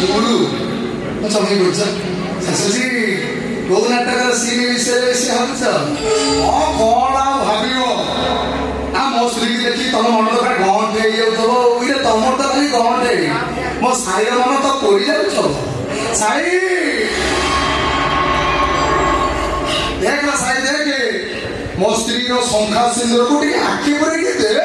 Ludo ଚମକି ପଡୁଛ ଶାଶୁଜୀ କୋଉ ନାଟକର ସିନ୍ ବିଷୟରେ ବେଶୀ ଭାବୁଛ? ହଁ କଣ ଆଉ ଭାବିବ ନା ମୋ ସ୍ତ୍ରୀକି ଦେଖି ତମ ମନ ତ ପୁରା ଗଣ୍ଠ ହେଇଯାଉଥିବ। ଇରେ ତମର ତ ଖାଲି ଗଣ୍ଠ ମୋ ସାଇର ମନ ତ ପୋଡ଼ି ଯାଉଛ। ସାଇ ଦେଖ ସାଇ ଦେଖ ମୋ ସ୍ତ୍ରୀର ଶଙ୍ଖା ସିନ୍ଦୁରକୁ ଟିକେ ଆଖି ପୁରେଇକି ଦେଖ।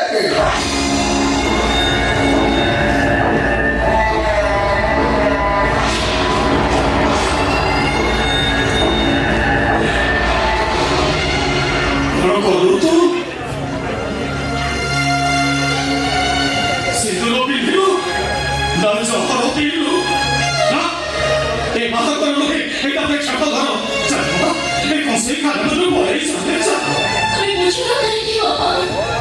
আমি বুঝলাম না কি বাবা